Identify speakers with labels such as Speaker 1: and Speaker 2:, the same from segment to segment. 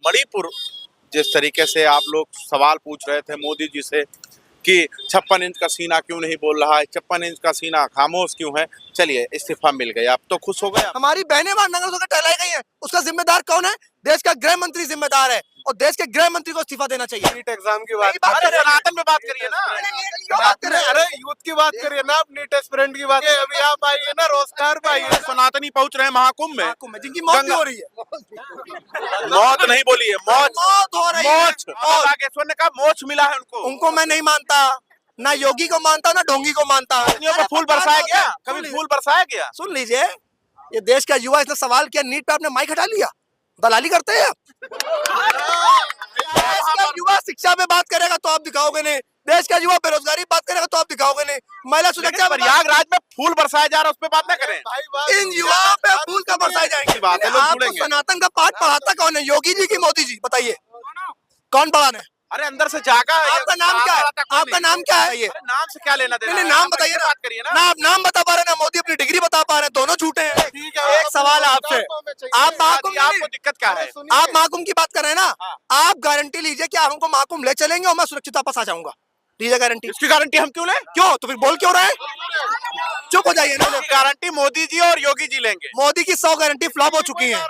Speaker 1: मणिपुर जिस तरीके से आप लोग सवाल पूछ रहे थे मोदी जी से कि 56 इंच का सीना क्यों नहीं बोल रहा है, 56 इंच का सीना खामोश क्यों है, चलिए इस्तीफा मिल गया, अब तो खुश हो गए आप।
Speaker 2: हमारी बहनें वहां नंगे होकर टहलाई गई हैं, उसका जिम्मेदार कौन है? देश का गृह मंत्री जिम्मेदार है और देश के गृह मंत्री को इस्तीफा देना चाहिए।
Speaker 3: नीट एग्जाम की बात
Speaker 1: अरे सनातन में बात करिए ना,
Speaker 3: अरे यूथ की बात करिए ना, आप नीट एस्पिरेंट की बात करिए। अभी आप आइए ना, रोजगार पे आइए।
Speaker 1: सनातनी पहुंच रहे हैं महाकुंभ में,
Speaker 2: जिनकी मौत भी हो रही है।
Speaker 1: मौत नहीं बोली है, मौत
Speaker 2: हो रही है।
Speaker 1: मोच, बागेश्वर ने कहा मोच मिला है
Speaker 2: उनको मैं नहीं मानता, ना योगी को मानता ना ढोंगी को मानता।
Speaker 1: फूल बरसाया गया, कभी फूल बरसाया गया?
Speaker 2: सुन लीजिए, ये देश का युवा इसने सवाल किया, नीट पे आपने माइक हटा लिया, दलाली करते हैं आप। देश का युवा शिक्षा पे बात करेगा तो आप दिखाओगे नहीं, देश का युवा बेरोजगारी बात करेगा तो आप दिखाओगे नहीं, महिला सुरक्षा
Speaker 1: प्रयागराज में फूल बरसाया जा रहा है उस पर बात न करें।
Speaker 2: इन युवाओं पे फूल का बरसाए जाएंगे।
Speaker 1: बात है, लोग
Speaker 2: आपको
Speaker 1: जुड़ेंगे।
Speaker 2: सनातन का पाठ पढ़ाता कौन है, योगी जी की मोदी जी? बताइए कौन पढ़ाने?
Speaker 1: अरे अंदर से जागा है।
Speaker 2: आपका नाम क्या है? आपका नाम क्या है? ये
Speaker 1: नाम से क्या लेना देना?
Speaker 2: नहीं, नाम बताइए ना।
Speaker 1: बात करिए ना।
Speaker 2: ना आप नाम बता पा रहे हैं ना मोदी अपनी डिग्री बता पा रहे हैं, दोनों झूठे हैं। एक सवाल है आपसे, आप महाकुंभ,
Speaker 1: आपको दिक्कत क्या है?
Speaker 2: आप महाकुंभ की बात कर रहे हैं ना, आप गारंटी लीजिए कि आप हमको महाकुंभ ले चलेंगे और मैं सुरक्षित वापस आ जाऊंगा, लीजिए गारंटी।
Speaker 1: इसकी गारंटी हम क्यों लें?
Speaker 2: क्यों? तो फिर बोल क्यों रहे हैं? चुप हो जाइए ना।
Speaker 1: गारंटी मोदी जी और योगी जी लेंगे।
Speaker 2: मोदी की 100 गारंटी फ्लॉप हो चुकी है,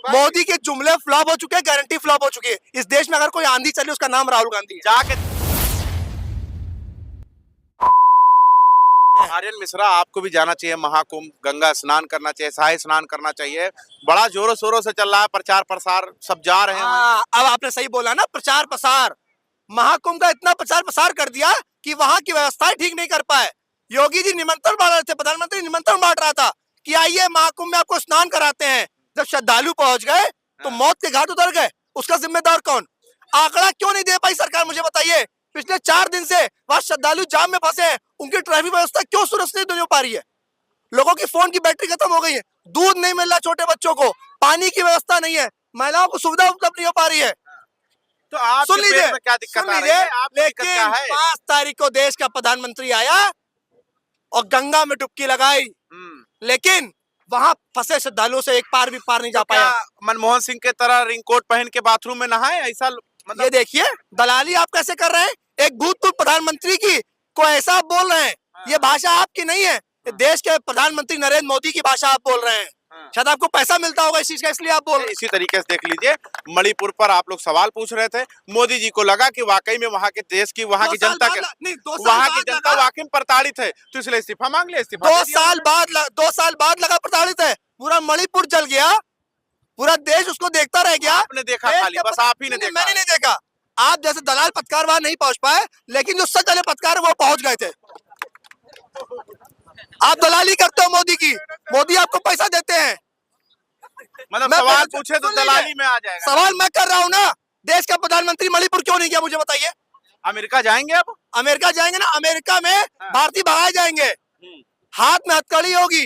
Speaker 2: मोदी के जुमले फ्लॉप हो चुके हैं, गारंटी फ्लॉप हो चुकी है। इस देश में अगर कोई आंधी चली उसका नाम राहुल गांधी है।
Speaker 1: जाके आर्यन मिश्रा, आपको भी जाना चाहिए महाकुंभ, गंगा स्नान करना चाहिए, शाही स्नान करना चाहिए, बड़ा जोरों शोरों से चल रहा है प्रचार प्रसार, सब जा रहे हैं।
Speaker 2: अब आपने सही बोला ना, प्रचार प्रसार। महाकुंभ का इतना प्रचार प्रसार कर दिया कि वहां की व्यवस्थाएं ठीक नहीं कर पाए। योगी जी निमंत्रण बांट रहे थे, प्रधानमंत्री निमंत्रण बांट रहा था कि आइए महाकुंभ में आपको स्नान कराते हैं। जब श्रद्धालु पहुंच गए तो मौत के घाट उतर गए, उसका जिम्मेदार कौन? आंकड़ा क्यों नहीं दे पाई सरकार, मुझे बताइए। पिछले 4 दिन से वहां श्रद्धालु जाम में फंसे हैं, उनकी ट्रैफिक व्यवस्था क्यों सुरक्षित नहीं हो पा रही है? लोगों की फोन की बैटरी खत्म हो गई है, दूध नहीं मिल रहा छोटे बच्चों को, पानी की व्यवस्था नहीं है, महिलाओं को सुविधा उपलब्ध नहीं हो पा रही है।
Speaker 1: तो आप
Speaker 2: सुन लीजिए,
Speaker 1: क्या दिक्कत आ रही है?
Speaker 2: लेकिन 5 तारीख को देश का प्रधानमंत्री आया और गंगा में डुबकी लगाई, लेकिन वहां फंसे श्रद्धालुओं से एक पार भी पार नहीं जा पाया।
Speaker 1: मनमोहन सिंह के तरह रिंगकोट पहन के बाथरूम में नहाए, ऐसा मतलब?
Speaker 2: ये देखिए दलाली आप कैसे कर रहे हैं, एक भूतपूर्व प्रधानमंत्री की को ऐसा बोल रहे हैं। ये भाषा आपकी नहीं है, ये देश के प्रधानमंत्री नरेंद्र मोदी की भाषा आप बोल रहे हैं। शायद आपको पैसा मिलता होगा इस चीज का, इसलिए आप बोल रहे हैं।
Speaker 1: इसी तरीके से देख लीजिए, मणिपुर पर आप लोग सवाल पूछ रहे थे, मोदी जी को लगा कि वाकई में वहाँ के देश की, वहाँ की जनता के, वहाँ की जनता वाकई में प्रताड़ित है, तो इसलिए इस्तीफा मांग लिया। इस्तीफा
Speaker 2: 2 साल बाद लगा प्रताड़ित है, पूरा मणिपुर जल गया, पूरा देश उसको देखता रह गया।
Speaker 1: आपने देखा खाली, बस आप ही ने देखा।
Speaker 2: मैंने नहीं देखा, आप जैसे दलाल पत्रकार वहां नहीं पहुंच पाए, लेकिन जो सच वाले पत्रकार वो पहुंच गए थे। आप दलाली करते हो मोदी की, मोदी आपको पैसा देते हैं।
Speaker 1: मतलब सवाल पूछे तो दलाली में आ जाएगा।
Speaker 2: सवाल मैं कर रहा हूँ ना, देश का प्रधानमंत्री मणिपुर क्यों नहीं गया, मुझे बताइए।
Speaker 1: अमेरिका जाएंगे अब?
Speaker 2: अमेरिका जाएंगे ना, अमेरिका में भारतीय भगाए जाएंगे, हाथ में हथकड़ी होगी,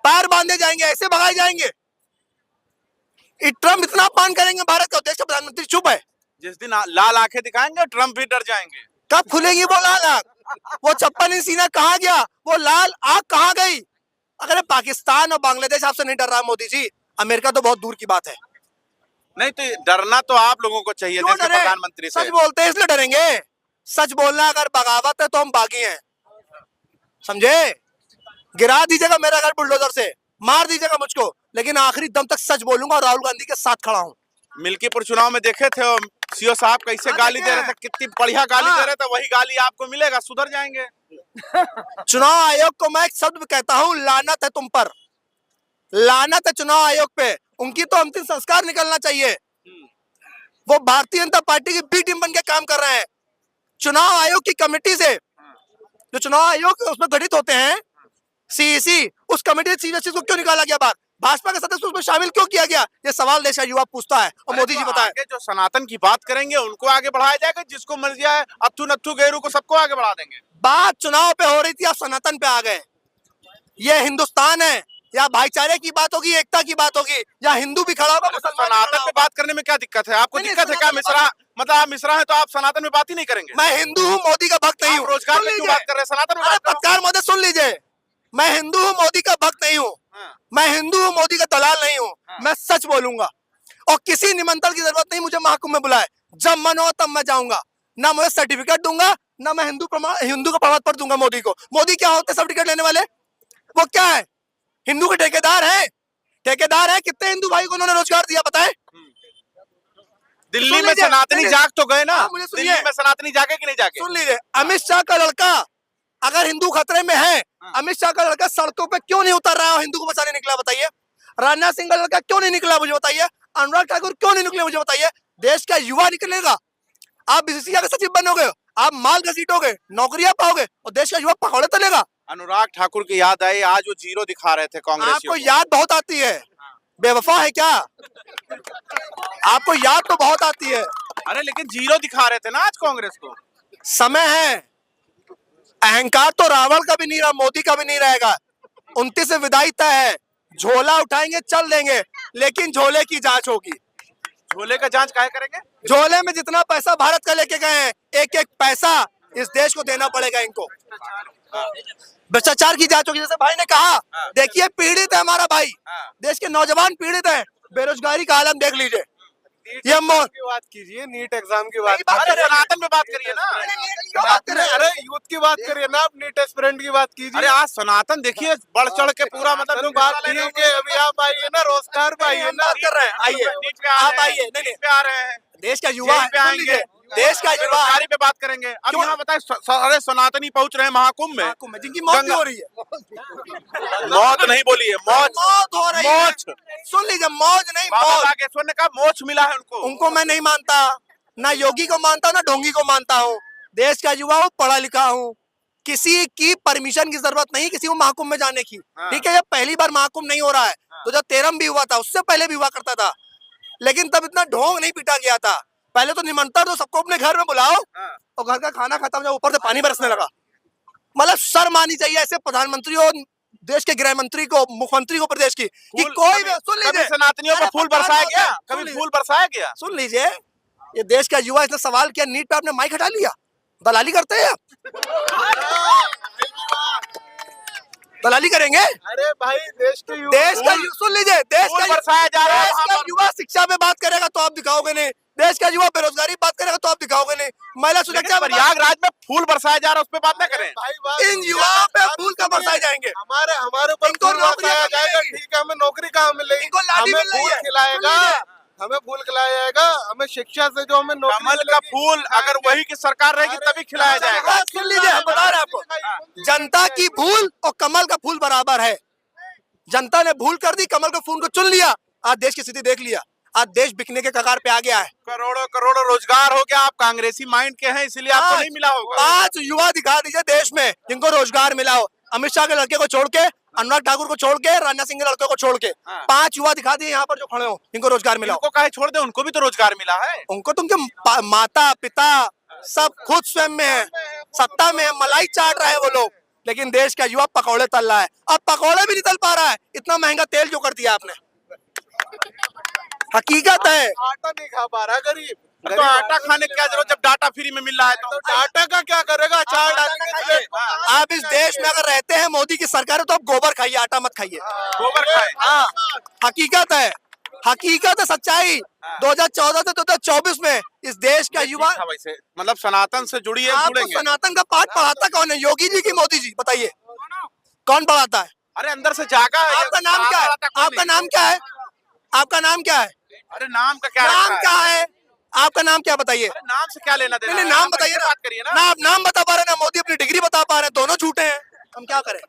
Speaker 2: पैर बांधे जाएंगे, ऐसे भगाए जाएंगे। ट्रम्प इतना अपमान करेंगे भारत का, देश का प्रधानमंत्री चुप है।
Speaker 1: जिस दिन लाल आंखें दिखाएंगे ट्रम्प भी डर जाएंगे।
Speaker 2: कब खुलेगी वो लाल आंख? वो 56 इंच सीना कहाँ गया, वो लाल आंख कहाँ गई? अगर पाकिस्तान और बांग्लादेश आपसे नहीं डर रहा मोदी जी, अमेरिका तो बहुत दूर की बात है।
Speaker 1: नहीं तो डरना तो आप लोगों को चाहिए देश के प्रधानमंत्री से।
Speaker 2: सच बोलते हैं इसलिए डरेंगे, सच बोलना अगर बगावत है तो हम बागी हैं, समझे? गिरा दीजिएगा मेरा घर बुलडोजर से, मार दीजिएगा मुझको, लेकिन आखिरी दम तक सच बोलूंगा और राहुल गांधी के साथ खड़ा हूँ।
Speaker 1: मिल्कीपुर चुनाव में देखे थे सीओ साहब कैसे गाली दे रहे थे, कितनी बढ़िया गाली दे रहे थे, वही गाली आपको मिलेगा, सुधर जाएंगे।
Speaker 2: चुनाव आयोग को मैं एक शब्द कहता हूँ, लानत है तुम पर, लानत है चुनाव आयोग पे। उनकी तो अंतिम संस्कार निकलना चाहिए। वो भारतीय जनता पार्टी की बी टीम बन के काम कर रहे हैं। चुनाव आयोग की कमेटी से, जो चुनाव आयोग उसमें गठित होते हैं, सीईसी, उस कमेटी से को क्यों निकाला गया बाहर? भाजपा के सदस्य उसमें शामिल क्यों किया गया? ये सवाल देश का युवा पूछता है और मोदी जी बताए।
Speaker 1: जो सनातन की बात करेंगे उनको आगे बढ़ाया जाएगा, जिसको मिल जाए अत्थु नत्थु गेरू को सबको आगे बढ़ा देंगे।
Speaker 2: बात चुनाव पे हो रही थी, आप सनातन पे आ गए। ये हिंदुस्तान है, या भाईचारे की बात होगी, एकता की बात होगी, या हिंदू भी खड़ा होगा,
Speaker 1: सनातन पे बात करने में क्या दिक्कत है? आपको दिक्कत है क्या? मिश्रा, मतलब आप मिश्रा है तो आप सनातन में बात ही नहीं करेंगे?
Speaker 2: मैं हिंदू हूँ, मोदी का भक्त नहीं हूँ।
Speaker 1: रोजगार में क्यों बात कर रहे हैं? सनातन में।
Speaker 2: पत्रकार महोदय सुन लीजिए, मैं हिंदू हूँ, मोदी का भक्त नहीं हूँ, मैं हिंदू हूँ, मोदी का दलाल नहीं हूँ, मैं सच बोलूंगा। और किसी निमंत्रण की जरूरत नहीं मुझे महाकुंभ में बुलाए। जब मन हो तब मैं जाऊंगा। ना मुझे सर्टिफिकेट दूंगा, ना मैं हिंदू का प्रमाण पत्र दूंगा मोदी को। मोदी क्या होते सर्टिफिकेट लेने वाले? वो क्या है? हिंदू के ठेकेदार है। ठेकेदार है। कितने हिंदू भाई को उन्होंने रोजगार दिया बताए?
Speaker 1: दिल्ली
Speaker 2: सुन
Speaker 1: में
Speaker 2: लीजिए,
Speaker 1: सनातनी
Speaker 2: नहीं,
Speaker 1: जाग तो गए ना।
Speaker 2: मुझे सुनिए।
Speaker 1: दिल्ली में सनातनी जागे कि नहीं जागे?
Speaker 2: सुन लीजिए, अमित शाह का लड़का अगर हिंदू खतरे में है, अमित शाह का लड़का सड़कों पे क्यों नहीं उतर रहा है हिंदू को बचाने निकला बताइए? राजनाथ सिंह का लड़का क्यों नहीं निकला मुझे बताइए? अनुराग ठाकुर क्यों नहीं निकले मुझे बताइए? देश का युवा निकलेगा। आप बीसीसीआई के सचिव बनोगे, आप माल घसीटोगे, नौकरियां पाओगे और देश का युवा पकौड़े तलेगा।
Speaker 1: अनुराग ठाकुर की याद आई, आज वो जीरो दिखा रहे थे कांग्रेसियों
Speaker 2: आपको
Speaker 1: को।
Speaker 2: याद बहुत आती है, बेवफा है क्या? आपको याद तो बहुत आती है।
Speaker 1: अरे लेकिन जीरो दिखा रहे थे ना आज कांग्रेस को।
Speaker 2: समय है। अहंकार तो रावण का भी नहीं रहा, मोदी का भी नहीं रहेगा। 29 से विदाई तय है। झोला उठाएंगे चल देंगे, लेकिन झोले की जांच होगी।
Speaker 1: झोले का जांच काहे करेंगे?
Speaker 2: झोले में जितना पैसा भारत का लेके गए हैं, एक एक पैसा इस देश को देना पड़ेगा इनको। भ्रष्टाचार की जांच होगी। जैसे भाई ने कहा, देखिए पीड़ित है हमारा भाई, देश के नौजवान पीड़ित हैं। बेरोजगारी का आलम देख लीजिए। ये
Speaker 3: की बात कीजिए, नीट एग्जाम की बात
Speaker 2: बात
Speaker 1: अरे
Speaker 2: करें।
Speaker 1: सनातन पे बात करिए ना।
Speaker 2: क्यों बात कर रहे हैं?
Speaker 3: अरे यूथ की बात करिए ना, आप नीट एस्पिरेंट की बात कीजिए।
Speaker 1: अरे आज सनातन देखिए बढ़ चढ़ के पूरा मतलब
Speaker 3: हम बात ठीक है, अभी आप आइए ना, रोजगार पे आइए ना।
Speaker 2: बात कर रहे हैं, आइए
Speaker 1: नीट पे आ
Speaker 2: आप
Speaker 1: रहे हैं,
Speaker 2: आइए। नहीं,
Speaker 1: नीट पे आ रहे हैं,
Speaker 2: देश का युवा
Speaker 1: जेल
Speaker 2: है,
Speaker 1: पे
Speaker 2: सुन
Speaker 1: आएंगे,
Speaker 2: लीजिए, देश का युवा है।
Speaker 1: बेरोजगारी पे बात करेंगे। अब
Speaker 2: क्यों?
Speaker 1: यहाँ बताए अरे सनातनी पहुंच रहे हैं महाकुंभ में।
Speaker 2: महाकुंभ में जिनकी मौत भी हो रही है।
Speaker 1: मौत नहीं बोली है, मौज
Speaker 2: मौत हो रही है।
Speaker 1: मौज।
Speaker 2: सुन लीजिए, मौज नहीं
Speaker 1: बाबा
Speaker 2: मौज।
Speaker 1: बागेश्वर ने कहा मोक्ष मिला है उनको।
Speaker 2: उनको मैं नहीं मानता, ना योगी को मानता ना ढोंगी को मानता हूँ। देश का युवा हूँ, पढ़ा लिखा हूँ। किसी की परमिशन की जरूरत नहीं किसी को महाकुंभ में जाने की। ठीक है, ये पहली बार महाकुंभ नहीं हो रहा है। 2013 में भी हुआ था, उससे पहले भी हुआ करता था, लेकिन तब इतना ढोंग नहीं पीटा गया था। पहले तो निमंत्रण दो, सबको अपने घर में बुलाओ, और घर का खाना खत्म हो ऊपर से पानी बरसने लगा। मतलब शर्म आनी चाहिए ऐसे प्रधानमंत्री और देश के गृह मंत्री को, मुख्यमंत्री को प्रदेश की, कि कोई भी सुन लीजिए,
Speaker 1: सनातनियों पर फूल बरसाया गया,
Speaker 2: सुन
Speaker 1: कभी
Speaker 2: लीजिए।
Speaker 1: फूल बरसाया गया।
Speaker 2: सुन लीजिए, ये देश का युवा इसने सवाल किया, नीट पे आपने माइक हटा लिया। दलाली करते हैं आप? दलाली करेंगे?
Speaker 3: अरे भाई देश के युवा,
Speaker 2: देश का सुन लीजिए, देश
Speaker 1: फूल
Speaker 2: का
Speaker 1: बरसाया जा रहा है
Speaker 2: देश
Speaker 1: वहाँ
Speaker 2: का
Speaker 1: पर।
Speaker 2: युवा शिक्षा में बात करेगा तो आप दिखाओगे नहीं। देश का युवा बेरोजगारी बात करेगा तो आप दिखाओगे नहीं। महिला
Speaker 1: लेकिन
Speaker 2: सुरक्षा में
Speaker 1: प्रयागराज में फूल बरसाया जा रहा है, उस पर बात न करें।
Speaker 3: भाई बात
Speaker 2: इन युवाओं पे फूल का बरसाए जाएंगे।
Speaker 3: हमारे ऊपर
Speaker 2: इनको
Speaker 3: फूल
Speaker 2: नौकरियां
Speaker 3: बरसाया
Speaker 2: कहाँ
Speaker 3: जाएगा,
Speaker 2: मिलेंगी?
Speaker 3: ठीक है, हमें नौकरी कहाँ मिलेगी?
Speaker 2: इनको लाठी
Speaker 3: हमें
Speaker 2: मिल रही
Speaker 3: फूल
Speaker 2: है।
Speaker 3: खिलाएगा,
Speaker 2: सुन लीजिए।
Speaker 3: हमें फूल खिलाया जाएगा, हमें शिक्षा से जो हमें नौकरी
Speaker 1: कमल का
Speaker 3: मिलेगी।
Speaker 1: फूल अगर वही की सरकार रहेगी तभी खिलाया जाएगा।
Speaker 2: हाँ, सुन लीजिए, हम बता रहे हैं आपको, जनता की भूल और कमल का फूल बराबर है। जनता ने भूल कर दी, कमल के फूल को चुन लिया। आज देश की स्थिति देख लिया, आज देश बिकने के कगार पे आ गया है।
Speaker 1: करोड़ों करोड़ों रोजगार हो गया। आप कांग्रेसी माइंड के हैं इसलिए आपको नहीं मिला होगा।
Speaker 2: 5 युवा दिखा दीजिए देश में जिनको रोजगार मिला हो। अमित शाह के लड़के को छोड़ के, अनुराग ठाकुर को छोड़ के, राजनाथ सिंह के लड़के को छोड़ के, 5 युवा दिखा दिए यहाँ पर जो खड़े हो जिनको रोजगार मिला हो।
Speaker 1: उनको काहे छोड़ दे, उनको भी तो रोजगार मिला है।
Speaker 2: उनको तो उनके माता पिता सब खुद स्वयं में है, सत्ता में है, मलाई चाट रहा है वो लोग, लेकिन देश का युवा पकौड़े तल रहा है। अब पकौड़े भी नहीं तल पा रहा है, इतना महंगा तेल जो कर दिया आपने। हकीकत है,
Speaker 3: आटा नहीं खा पा रहा गरीब।
Speaker 1: तो आटा खाने की क्या जरूरत जब डाटा फ्री में मिल रहा है तो।
Speaker 3: आटा का क्या करेगा? चार डालेंगे।
Speaker 2: आप इस देश में अगर रहते हैं, मोदी की सरकार है, तो आप गोबर खाइए, आटा मत खाइए।
Speaker 1: गोबर खाए।
Speaker 2: हाँ, हकीकत है, हकीकत है, सच्चाई। 2014 से 2024 में इस देश का युवा,
Speaker 1: वैसे मतलब सनातन से जुड़ी है,
Speaker 2: आपको
Speaker 1: जुड़ेंगे।
Speaker 2: सनातन का पाठ पढ़ाता कौन है? योगी जी की मोदी जी? बताइए कौन पढ़ाता है?
Speaker 1: अरे अंदर से जागा है।
Speaker 2: आपका नाम क्या है? आपका नाम क्या है? आपका नाम क्या है?
Speaker 1: अरे नाम का क्या
Speaker 2: नाम
Speaker 1: रखा है?
Speaker 2: क्या है? आपका नाम क्या बताइए?
Speaker 1: अरे नाम से क्या लेना देना
Speaker 2: नहीं,
Speaker 1: है?
Speaker 2: नाम
Speaker 1: आप
Speaker 2: बताइए
Speaker 1: ऐसे
Speaker 2: ना।
Speaker 1: बात करिए ना।
Speaker 2: ना आप नाम बता पा रहे हैं, ना मोदी अपनी डिग्री बता पा रहे हैं, दोनों झूठे हैं। हम क्या करें?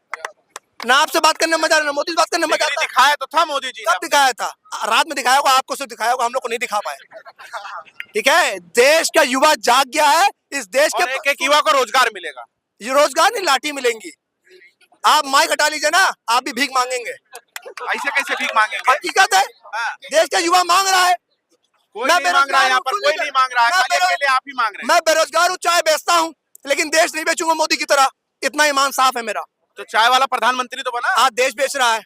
Speaker 2: ना आपसे बात करने में मजा, ना मोदी से बात करने में मजा
Speaker 1: डिग्री
Speaker 2: आता है।
Speaker 1: दिखाया तो था मोदी जी ने।
Speaker 2: कब दिखाया था? रात में दिखाया होगा, आपको सिर्फ दिखाया होगा, हम लोग को नहीं दिखा पाए। ठीक है, देश का युवा जाग गया है। इस देश
Speaker 1: और
Speaker 2: के
Speaker 1: एक एक युवा को रोजगार मिलेगा।
Speaker 2: ये रोजगार नहीं, लाठी मिलेंगी। आप माइक हटा लीजिए ना, आप भी भीख मांगेंगे।
Speaker 1: ऐसे कैसे भीख मांगेंगे?
Speaker 2: हकीकत है,
Speaker 1: हाँ।
Speaker 2: देश का युवा मांग रहा है।
Speaker 1: कोई
Speaker 2: मैं
Speaker 1: नहीं मांग रहा है यहाँ पर,
Speaker 2: बेरोजगार
Speaker 1: कोई नहीं मांग रहा है,
Speaker 2: मैं
Speaker 1: खाली अकेले आप ही मांग रहे हैं।
Speaker 2: मैं बेरोजगार हूँ, चाय बेचता हूँ, लेकिन देश नहीं बेचूंगा मोदी की तरह। इतना ईमान साफ है मेरा।
Speaker 1: तो चाय वाला प्रधानमंत्री तो बना।
Speaker 2: आज देश बेच रहा है।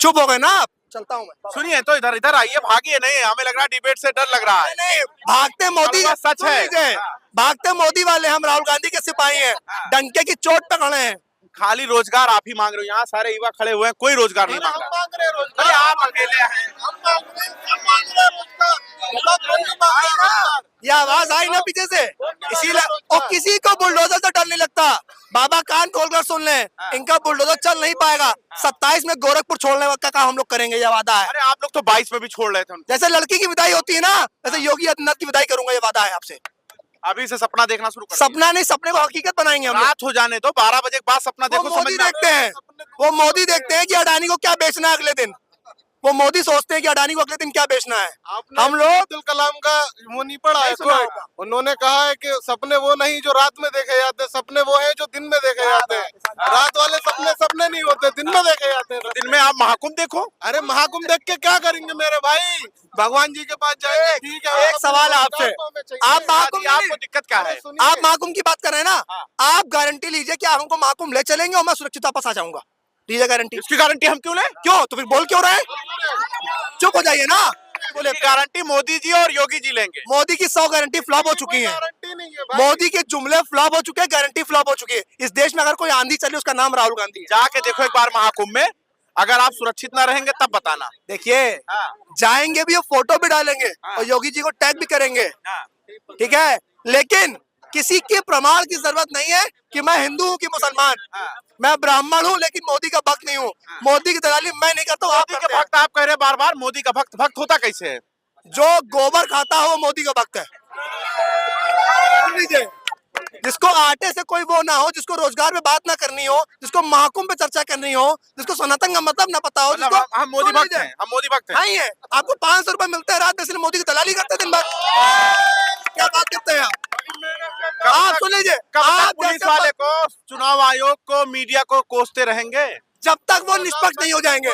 Speaker 2: चुप हो गए ना आप? चलता हूँ मैं।
Speaker 1: सुनिए तो इधर इधर आइए, भागिए नहीं, हमें लग रहा है डिबेट से डर लग रहा है।
Speaker 2: नहीं, भागते मोदी,
Speaker 1: बात सच
Speaker 2: सुन
Speaker 1: है।
Speaker 2: लीजिए,
Speaker 1: हाँ।
Speaker 2: भागते मोदी वाले हम राहुल गांधी के सिपाही हैं, डंके की चोट पे खड़े हैं।
Speaker 1: खाली रोजगार आप ही मांग रहे हो, यहाँ सारे युवा खड़े हुए हैं, कोई रोजगार नहीं मांग
Speaker 3: हम
Speaker 1: रहा।
Speaker 3: मांग रहे हैं रोजगार।
Speaker 1: अरे आप अकेले हैं।
Speaker 3: हम मांग रहे हैं, सब मांग रहे हैं रोजगार। बता कोई नहीं मांग रहा रोजगार।
Speaker 2: ये आवाज आई ना पीछे से, इसीलिए और किसी को बुलडोजर से डर नहीं लगता। बाबा कान खोलकर सुन ले, इनका बुलडोजर चल नहीं पाएगा। 27 में गोरखपुर छोड़ने का काम हम लोग करेंगे, ये वादा है।
Speaker 1: अरे आप लोग तो 22 में भी छोड़ रहे थे उनको।
Speaker 2: जैसे लड़की की विदाई होती है ना, वैसे योगी आदित्यनाथ की विदाई करूंगा, ये वादा है आपसे।
Speaker 1: अभी से सपना देखना शुरू कर
Speaker 2: सपना नहीं, सपने को हकीकत बनाएंगे हम
Speaker 1: दिया।
Speaker 2: लोग।
Speaker 1: रात हो जाने दो, 12 बजे के बाद सपना
Speaker 2: वो
Speaker 1: देखो, समझ
Speaker 2: मोदी
Speaker 1: में आ
Speaker 2: देखते हैं, वो मोदी देखते हैं कि अडानी को क्या बेचना है अगले दिन। वो मोदी सोचते हैं कि अडानी को अगले दिन क्या बेचना है।
Speaker 3: आपने
Speaker 2: हम लोग
Speaker 3: अब्दुल कलाम का वो नहीं पढ़ा है
Speaker 2: नहीं सुना
Speaker 3: कोई?
Speaker 2: होगा।
Speaker 3: उन्होंने कहा है कि सपने वो नहीं जो रात में देखे जाते, सपने वो हैं जो दिन में देखे जाते हैं। रात वाले सपने सपने नहीं होते, दिन में देखे जाते हैं।
Speaker 1: दिन में आप महाकुंभ देखो।
Speaker 3: अरे महाकुंभ देख के क्या करेंगे मेरे भाई? भगवान जी के पास जाएंगे, ठीक है।
Speaker 2: एक सवाल है आपसे, आप महाकुंभ
Speaker 1: आपको दिक्कत क्या है?
Speaker 2: आप महाकुंभ की बात कर रहे हैं ना, आप गारंटी लीजिए कि आप हमको महाकुंभ ले चलेंगे और मैं सुरक्षित वापस आ जाऊंगा। लीजिए गारंटी।
Speaker 1: इसकी गारंटी हम क्यों लें?
Speaker 2: क्यों तो फिर बोल क्यों रहे हैं? चुप हो जाइए ना। बोले
Speaker 1: गारंटी मोदी जी और योगी जी लेंगे।
Speaker 2: मोदी की 100 गारंटी फ्लॉप हो चुकी है।
Speaker 3: गारंटी नहीं है भाई।
Speaker 2: मोदी के जुमले फ्लॉप हो चुके हैं, गारंटी फ्लॉप हो चुकी है। इस देश में अगर कोई आंधी चले उसका नाम राहुल गांधी है।
Speaker 1: जाके देखो एक बार महाकुंभ में, अगर आप सुरक्षित ना रहेंगे तब बताना।
Speaker 2: देखिए जाएंगे भी और फोटो भी डालेंगे और योगी जी को टैग भी करेंगे, ठीक है। लेकिन किसी के प्रमाण की जरूरत नहीं है कि मैं हिंदू हूँ कि मुसलमान। मैं ब्राह्मण हूँ लेकिन मोदी का भक्त नहीं हूँ। मोदी की दलाली मैं नहीं करता हूँ, आप
Speaker 1: मोदी के
Speaker 2: करते हैं।
Speaker 1: भक्त आप कह रहे हैं बार बार, मोदी का भक्त भक्त होता कैसे है?
Speaker 2: जो गोबर खाता हो वो मोदी का भक्त है। सुन लीजिए, जिसको आटे से कोई वो ना हो, जिसको रोजगार पे बात ना करनी हो, जिसको महाकुंभ पे चर्चा करनी हो, जिसको सनातन का मतलब ना पता हो,
Speaker 1: मतलब
Speaker 2: जिसको
Speaker 1: हम मोदी
Speaker 2: सुन
Speaker 1: भक्त
Speaker 2: लीजिए,
Speaker 1: हैं, हम मोदी भक्त हैं।
Speaker 2: नहीं है। आपको 500 रुपए मिलता है रात में, इसलिए मोदी की दलाली करते हैं दिन भर। क्या बात करते हैं आप? सुन लीजिए,
Speaker 1: कब तक
Speaker 2: आप
Speaker 1: पुलिस
Speaker 2: जैसे
Speaker 1: वाले को, चुनाव आयोग को, मीडिया को कोसते रहेंगे?
Speaker 2: जब तक वो निष्पक्ष नहीं हो जाएंगे,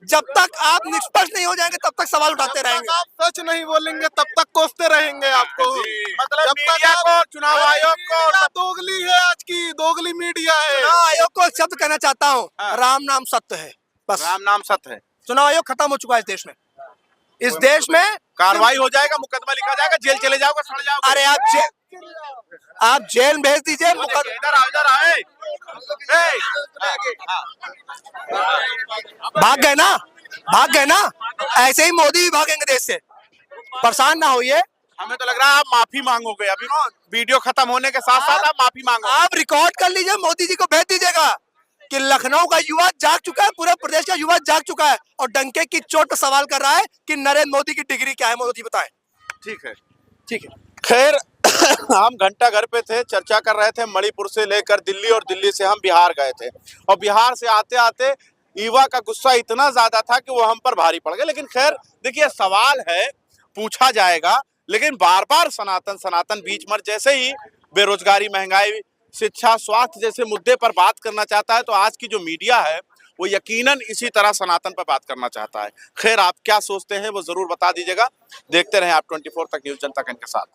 Speaker 2: जब तक आप निष्पक्ष नहीं हो जाएंगे तब तक सवाल उठाते रहेंगे।
Speaker 3: आप सच नहीं बोलेंगे तब तक कोसते रहेंगे आपको।
Speaker 1: मतलब
Speaker 3: जब तक
Speaker 1: मीडिया
Speaker 3: आप-
Speaker 1: को, चुनाव आयोग को।
Speaker 3: मीडिया दोगली है, आज की दोगली मीडिया है।
Speaker 2: चुनाव आयोग को एक शब्द कहना चाहता हूँ,
Speaker 1: हाँ।
Speaker 2: राम नाम सत्य है, बस।
Speaker 1: राम नाम सत्य है।
Speaker 2: चुनाव आयोग खत्म हो चुका है इस देश में। इस देश में
Speaker 1: कार्रवाई हो जाएगा, मुकदमा लिखा जाएगा, जेल चले जाओगे, सड़ जाओगे।
Speaker 2: अरे आप जेल भेज दीजिए, मुकदमा
Speaker 1: इधर आओ, इधर आए।
Speaker 2: भाग गए ना, भाग गए ना। ऐसे ही मोदी भी भागेंगे देश से, परेशान ना होइए।
Speaker 1: हमें तो लग रहा है आप माफी मांगोगे अभी। वीडियो खत्म होने के साथ साथ आप माफी मांगोगे।
Speaker 2: आप रिकॉर्ड कर लीजिए, मोदी जी को भेज दीजिएगा कि लखनऊ का युवा जाग चुका है, पूरे प्रदेश का युवा जाग चुका है और डंके की चोट पर सवाल कर रहा है कि नरेंद्र मोदी की डिग्री क्या है। मोदी बताएं।
Speaker 1: ठीक है।
Speaker 2: ठीक है,
Speaker 1: खैर हम घंटा घर पे थे, चर्चा कर रहे थे मणिपुर से लेकर दिल्ली, और दिल्ली से हम बिहार गए थे, और बिहार से आते आते युवा का गुस्सा इतना ज्यादा था कि वो हम पर भारी पड़ गए। लेकिन खैर देखिए, सवाल है, पूछा जाएगा, लेकिन बार बार सनातन सनातन बीच मर। जैसे ही बेरोजगारी, महंगाई, शिक्षा, स्वास्थ्य जैसे मुद्दे पर बात करना चाहता है, तो आज की जो मीडिया है वो यकीनन इसी तरह सनातन पर बात करना चाहता है। खैर आप क्या सोचते हैं वो जरूर बता दीजिएगा। देखते रहें आप 24 तक न्यूज़, जनता के साथ।